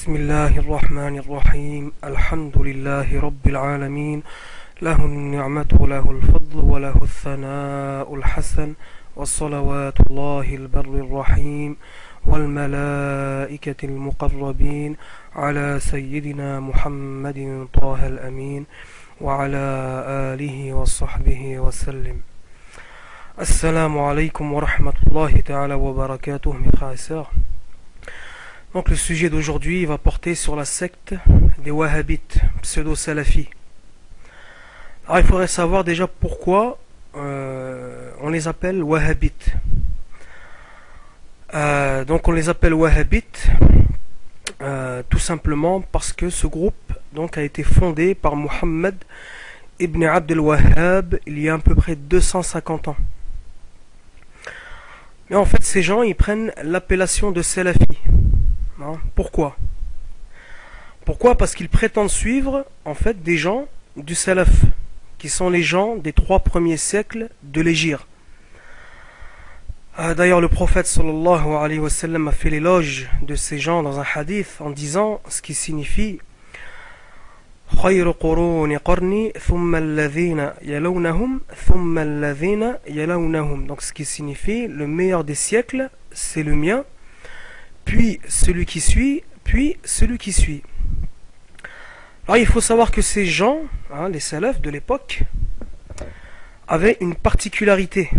بسم الله الرحمن الرحيم الحمد لله رب العالمين له النعمة وله الفضل وله الثناء الحسن والصلوات الله البر الرحيم والملائكة المقربين على سيدنا محمد طه الأمين وعلى آله وصحبه وسلم. Assalamu alaikum wa rahmatullahi ta'ala wa barakatuh, mes frères et sœurs. Donc le sujet d'aujourd'hui va porter sur la secte des wahhabites, pseudo-salafis. Alors il faudrait savoir déjà pourquoi on les appelle wahhabites. Donc on les appelle wahhabites tout simplement parce que ce groupe donc a été fondé par Muhammad ibn Abd al-Wahhab il y a à peu près 250 ans. Mais en fait ces gens ils prennent l'appellation de salafis. Pourquoi? Parce qu'ils prétendent suivre en fait des gens du salaf, qui sont les gens des 3 premiers siècles de l'Hégire. D'ailleurs le prophète sallallahu alayhi wa sallam a fait l'éloge de ces gens dans un hadith en disant ce qui signifie خير قرون قرني ثم الذين يلونهم ثم الذين يلونهم. Donc ce qui signifie le meilleur des siècles c'est le mien, puis celui qui suit, puis celui qui suit. Alors il faut savoir que ces gens, les salafs de l'époque, avaient une particularité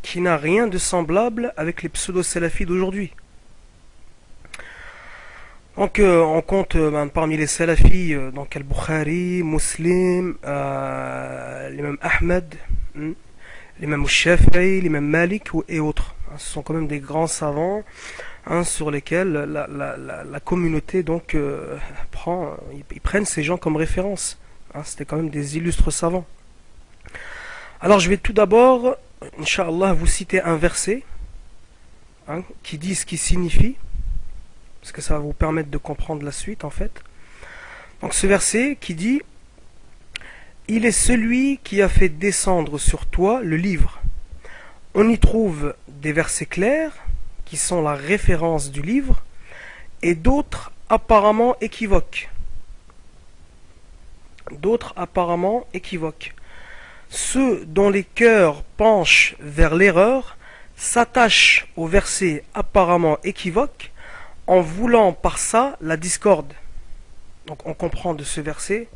qui n'a rien de semblable avec les pseudo-salafis d'aujourd'hui. Donc on compte parmi les salafis donc Al-Bukhari, Muslim, l'imam Ahmed, l'imam Shafi'i, l'imam Malik et autres. Ce sont quand même des grands savants sur lesquels la communauté donc ils prennent ces gens comme référence. C'était quand même des illustres savants. Alors je vais tout d'abord, Inch'Allah, vous citer un verset qui dit ce qui signifie, parce que ça va vous permettre de comprendre la suite en fait. Donc ce verset qui dit: il est celui qui a fait descendre sur toi le livre. On y trouve des versets clairs qui sont la référence du livre et d'autres apparemment équivoques. Ceux dont les cœurs penchent vers l'erreur s'attachent aux versets apparemment équivoques en voulant par ça la discorde. Donc on comprend de ce verset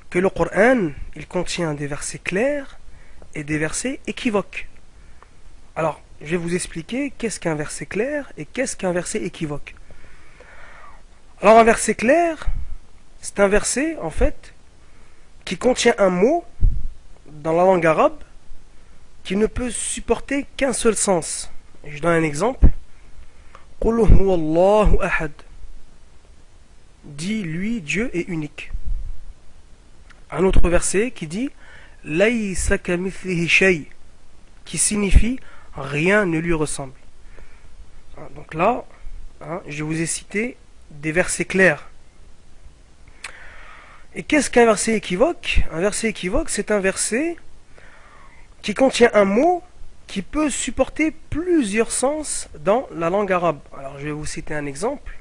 que le Coran il contient des versets clairs et des versets équivoques. Alors je vais vous expliquer qu'est-ce qu'un verset clair et qu'est-ce qu'un verset équivoque. Alors un verset clair, c'est un verset en fait qui contient un mot dans la langue arabe qui ne peut supporter qu'un seul sens. Je donne un exemple. Qul huwallahu ahad. Dit lui, Dieu est unique. Un autre verset qui dit Laysa kamithlihi shay, qui signifie rien ne lui ressemble. Donc là, je vous ai cité des versets clairs. Et qu'est-ce qu'un verset équivoque? Un verset équivoque, c'est un verset qui contient un mot qui peut supporter plusieurs sens dans la langue arabe. Alors je vais vous citer un exemple.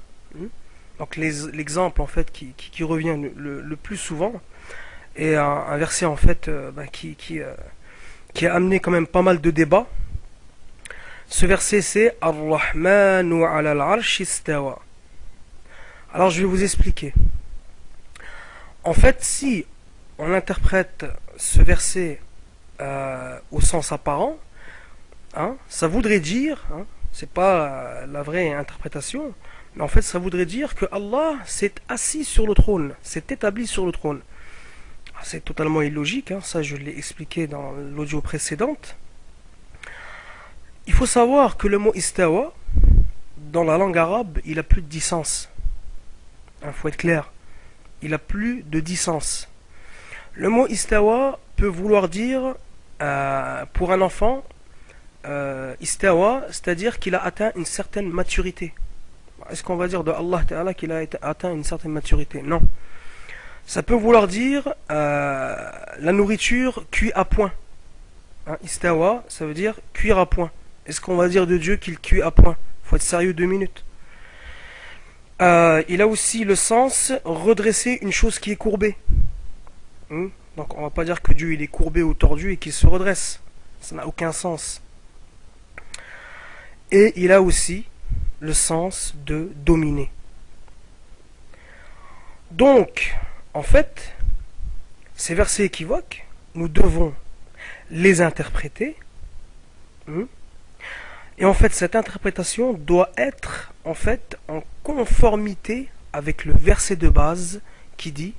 Donc l'exemple en fait qui revient le plus souvent est un verset en fait qui a amené quand même pas mal de débats. Ce verset c'est Ar-Rahmanu ala al-Arsh istawa. Alors je vais vous expliquer. En fait, si on interprète ce verset au sens apparent, ça voudrait dire, c'est pas la vraie interprétation, mais en fait ça voudrait dire que Allah s'est assis sur le trône, s'est établi sur le trône. C'est totalement illogique, ça je l'ai expliqué dans l'audio précédente. Il faut savoir que le mot istawa, dans la langue arabe, il a plus de 10 sens. Faut être clair, il a plus de 10 sens. Le mot istawa peut vouloir dire, pour un enfant, istawa, c'est-à-dire qu'il a atteint une certaine maturité. Est-ce qu'on va dire de Allah Ta'ala qu'il a atteint une certaine maturité? Non. Ça peut vouloir dire la nourriture cuit à point. Istawa, ça veut dire cuire à point. Est-ce qu'on va dire de Dieu qu'il cuit à point? Faut être sérieux 2 minutes. Il a aussi le sens redresser une chose qui est courbée. Donc on va pas dire que Dieu il est courbé ou tordu et qu'il se redresse. Ça n'a aucun sens. Et il a aussi le sens de dominer. Donc, en fait, ces versets équivoques, nous devons les interpréter. Et en fait, cette interprétation doit être en fait en conformité avec le verset de base qui dit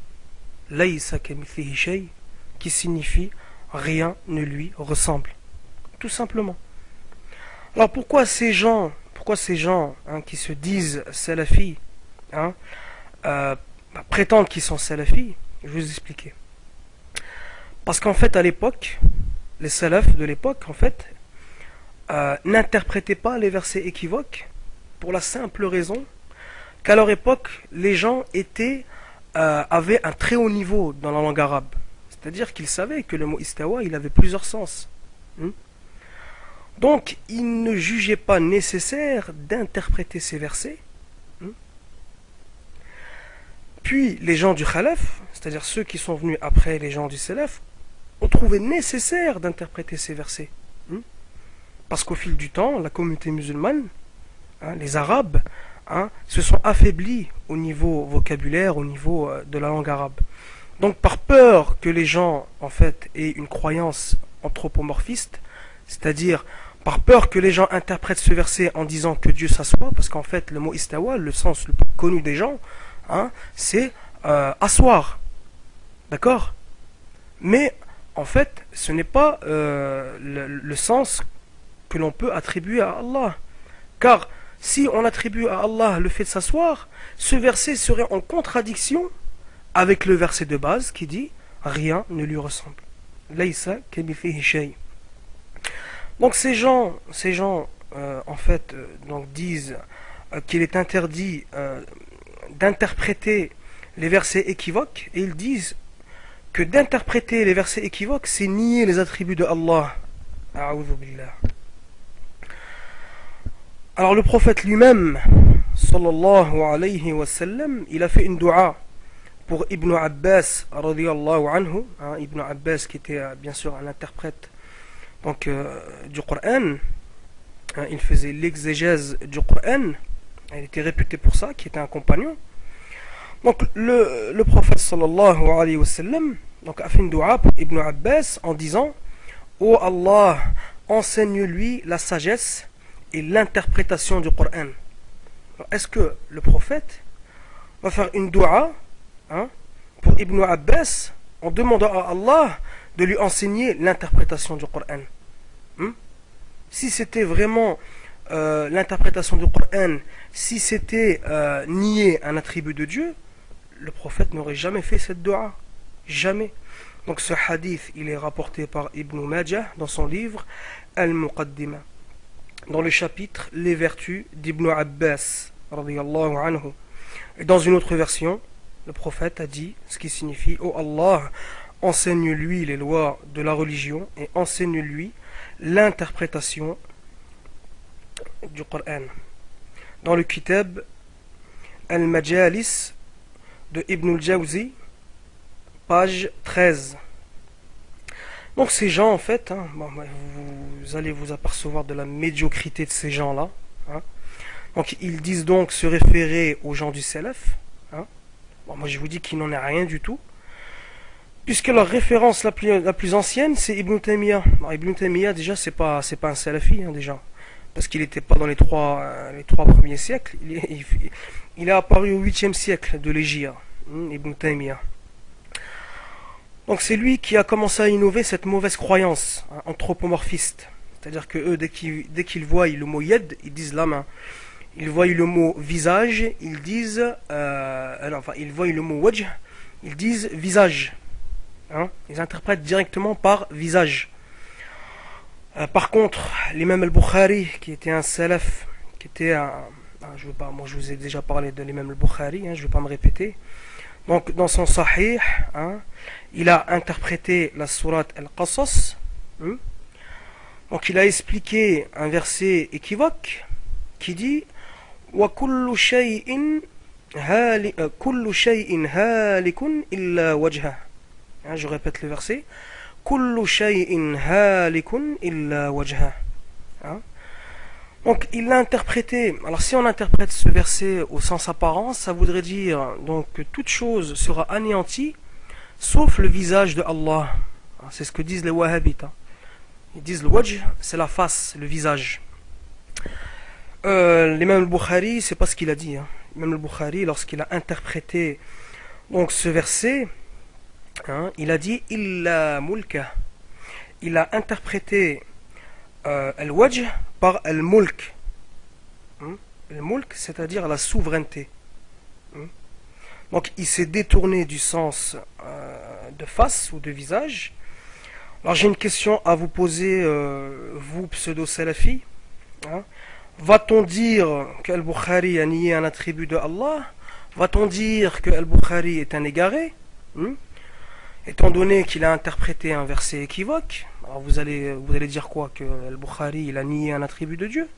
Laïsa kamithlihi shay, qui signifie rien ne lui ressemble. Tout simplement. Alors pourquoi ces gens qui se disent salafis, prétendent qu'ils sont salafis? Je vais vous expliquer. Parce qu'en fait, à l'époque, les salafs de l'époque, en fait, n'interprétaient pas les versets équivoques pour la simple raison qu'à leur époque, les gens avaient un très haut niveau dans la langue arabe. C'est-à-dire qu'ils savaient que le mot istawa, il avait plusieurs sens. Donc, ils ne jugeaient pas nécessaire d'interpréter ces versets. Puis, les gens du khalaf, c'est-à-dire ceux qui sont venus après les gens du salaf, ont trouvé nécessaire d'interpréter ces versets. Parce qu'au fil du temps, la communauté musulmane, les Arabes, se sont affaiblis au niveau vocabulaire, au niveau de la langue arabe. Donc par peur que les gens, en fait, aient une croyance anthropomorphiste, c'est-à-dire par peur que les gens interprètent ce verset en disant que Dieu s'assoit, parce qu'en fait, le mot istawa, le sens le plus connu des gens, c'est asseoir. D'accord? Mais en fait, ce n'est pas le sens que l'on peut attribuer à Allah. Car si on attribue à Allah le fait de s'asseoir, ce verset serait en contradiction avec le verset de base qui dit rien ne lui ressemble. Laïsa kamithlihi shay. Donc ces gens en fait donc disent qu'il est interdit d'interpréter les versets équivoques, et ils disent que d'interpréter les versets équivoques, c'est nier les attributs de Allah. A'udhu billah. Alors le prophète lui-même, sallallahu alayhi wa sallam, il a fait une dua pour Ibn Abbas, radiyallahu anhu, Ibn Abbas qui était bien sûr un interprète donc, du Coran. Il faisait l'exégèse du Coran, il était réputé pour ça, qui était un compagnon. Donc le prophète sallallahu alayhi wa sallam donc, a fait une dua pour Ibn Abbas en disant ô Allah, enseigne-lui la sagesse et l'interprétation du Coran. Est-ce que le prophète va faire une dua pour Ibn Abbas en demandant à Allah de lui enseigner l'interprétation du Coran? Si c'était vraiment l'interprétation du Coran, si c'était nier un attribut de Dieu, le prophète n'aurait jamais fait cette dua. Jamais. Donc ce hadith, il est rapporté par Ibn Majah dans son livre Al-Muqaddimah, dans le chapitre Les vertus d'Ibn Abbas radiyallahu anhu. Et dans une autre version, le prophète a dit ce qui signifie ô Allah, enseigne-lui les lois de la religion et enseigne-lui l'interprétation du Coran. Dans le kitab Al-Majalis de Ibn al-Jawzi, page 13. Donc ces gens en fait, vous allez vous apercevoir de la médiocrité de ces gens-là. Donc ils disent donc se référer aux gens du Salaf. Moi je vous dis qu'il n'en est rien du tout, puisque leur référence la plus ancienne c'est Ibn Taymiyyah. Ibn Taymiyyah déjà c'est pas un Salafi déjà, parce qu'il n'était pas dans les trois premiers siècles. Il est apparu au 8e siècle de l'Hégire, Ibn Taymiyyah. Donc c'est lui qui a commencé à innover cette mauvaise croyance anthropomorphiste. C'est-à-dire que eux, dès qu'ils voient le mot yed, ils disent la main. Ils voient le mot visage, ils disent ils voient le mot wajh, ils disent visage. Ils interprètent directement par visage. Par contre, l'imam al-Bukhari, qui était un salaf, qui était je vous ai déjà parlé de l'imam al-Bukhari, je ne vais pas me répéter. Donc dans son sahih, il a interprété la sourate Al-Qasas. Donc il a expliqué un verset équivoque qui dit wa kullu shay'in كل شيء هالك إلا وجهه. Je répète le verset. كل شيء هالك إلا وجهه. Donc il l'a interprété. Alors si on interprète ce verset au sens apparent, ça voudrait dire donc que toute chose sera anéantie sauf le visage de Allah. C'est ce que disent les wahhabites. Ils disent le wajh, c'est la face, le visage. L'imam al-Bukhari, c'est pas ce qu'il a dit. L'imam al-Bukhari, lorsqu'il a interprété donc ce verset, il a dit illa mulka. Il a interprété al-wajh par al-mulk. Al-mulk, c'est-à-dire la souveraineté. Donc il s'est détourné du sens de face ou de visage. Alors j'ai une question à vous poser, vous pseudo-salafi. Va-t-on dire qu'Al-Bukhari a nié un attribut de Allah? Va-t-on dire que Al-Bukhari est un égaré? Étant donné qu'il a interprété un verset équivoque, alors vous allez dire quoi? Que Al-Bukhari il a nié un attribut de Dieu?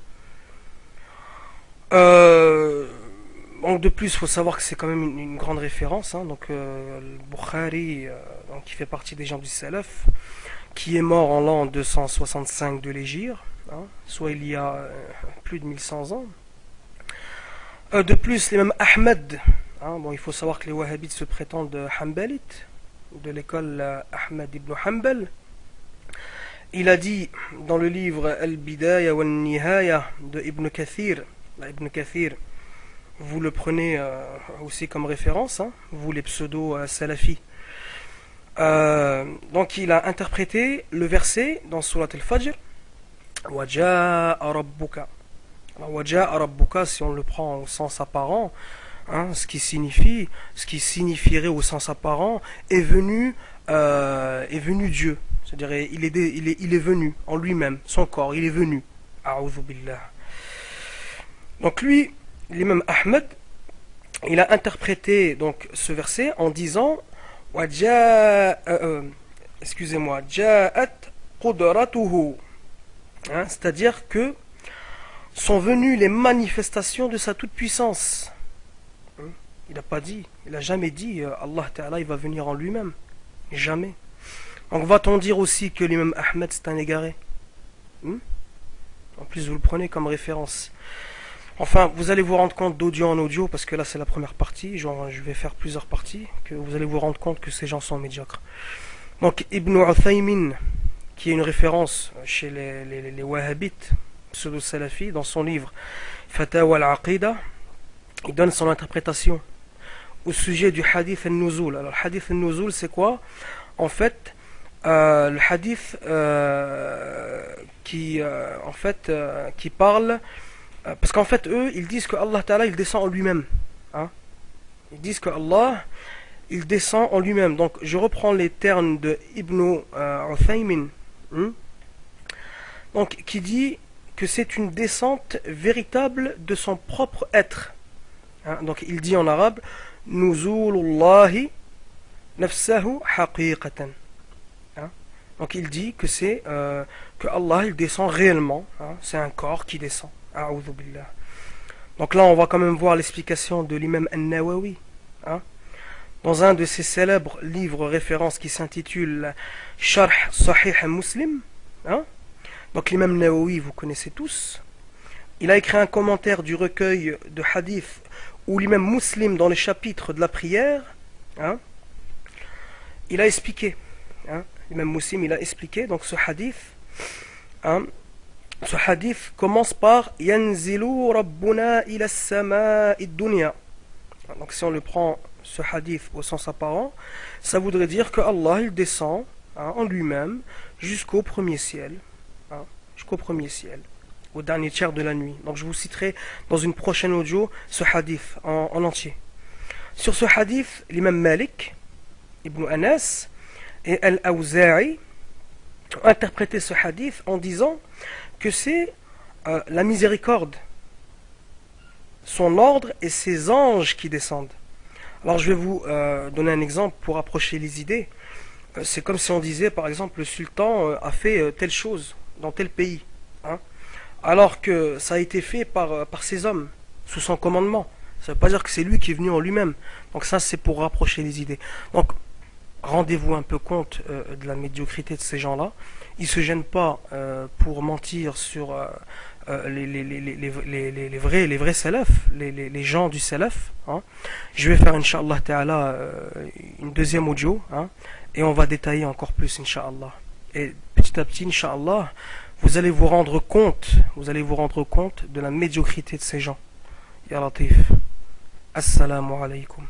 Donc de plus, il faut savoir que c'est quand même une grande référence. Donc Al-Bukhari, qui fait partie des gens du Salaf, qui est mort en l'an 265 de l'Hégire, soit il y a plus de 1100 ans. De plus, les mêmes Ahmed, il faut savoir que les wahhabites se prétendent hanbalites, de l'école Ahmed ibn Hanbal. Il a dit dans le livre Al-Bidaya wa Nihaya de Ibn Kathir, Ibn Kathir, vous le prenez aussi comme référence, vous les pseudo-salafis. Donc il a interprété le verset dans Surat Al-Fajr, Waja'a Rabbuka. Waja'a Rabbuka, si on le prend au sens apparent, ce qui signifierait au sens apparent, est venu Dieu. C'est-à-dire il est venu en lui-même, son corps, il est venu. A'udhu billah. Donc lui, l'imam Ahmed, il a interprété donc ce verset en disant excusez-moi, Ja'at qudratuhu, c'est-à-dire que sont venues les manifestations de sa toute-puissance. Il n'a pas dit, il n'a jamais dit Allah Ta'ala il va venir en lui-même. Jamais. Donc va-t-on dire aussi que l'imam Ahmed c'est un égaré? En plus vous le prenez comme référence. Enfin, vous allez vous rendre compte d'audio en audio, parce que là c'est la première partie, je vais faire plusieurs parties, que vous allez vous rendre compte que ces gens sont médiocres. Donc Ibn Uthaymin, qui est une référence chez les wahhabites, pseudo-salafis, dans son livre Fatawa al-Aqida, il donne son interprétation au sujet du hadith al-Nuzul. Alors le hadith al-Nuzul c'est quoi? En fait, le hadith qui parle... Parce qu'en fait, eux, ils disent que Allah Ta'ala, il descend en lui-même. Ils disent que Allah, il descend en lui-même. Donc, je reprends les termes de Ibn Uthaymin, donc, qui dit que c'est une descente véritable de son propre être. Donc, il dit en arabe, Nuzulullahi nafsahu haqiqatan. Donc, il dit que c'est que Allah, il descend réellement. C'est un corps qui descend. Donc là on va quand même voir l'explication de l'imam An-Nawawi dans un de ses célèbres livres références qui s'intitule Sharh Sahih Muslim. Donc l'imam Nawawi vous connaissez tous, il a écrit un commentaire du recueil de hadith où l'imam Muslim dans les chapitres de la prière il a expliqué l'imam Muslim il a expliqué donc ce hadith. Ce hadith commence par Yanzilu Rabbuna ila as-sama'i dunya. Donc si on le prend ce hadith au sens apparent, ça voudrait dire que Allah il descend en lui-même jusqu'au premier ciel, au dernier tiers de la nuit. Donc je vous citerai dans une prochaine audio ce hadith en entier. Sur ce hadith, l'imam Malik, Ibn Anas et Al-Awza'i ont interprété ce hadith en disant que c'est la miséricorde, son ordre et ses anges qui descendent. Alors je vais vous donner un exemple pour approcher les idées. C'est comme si on disait par exemple le sultan a fait telle chose dans tel pays, alors que ça a été fait par ses hommes, sous son commandement. Ça ne veut pas dire que c'est lui qui est venu en lui-même. Donc ça, c'est pour rapprocher les idées. Donc, rendez-vous un peu compte de la médiocrité de ces gens-là. Ils ne se gênent pas pour mentir sur les vrais salafs, les gens du salaf. Hein. Je vais faire, Inch'Allah Ta'ala, une deuxième audio, hein, et on va détailler encore plus, Inch'Allah. Et petit à petit, Inch'Allah, vous allez vous rendre compte de la médiocrité de ces gens. Ya Latif. Assalamu alaikum.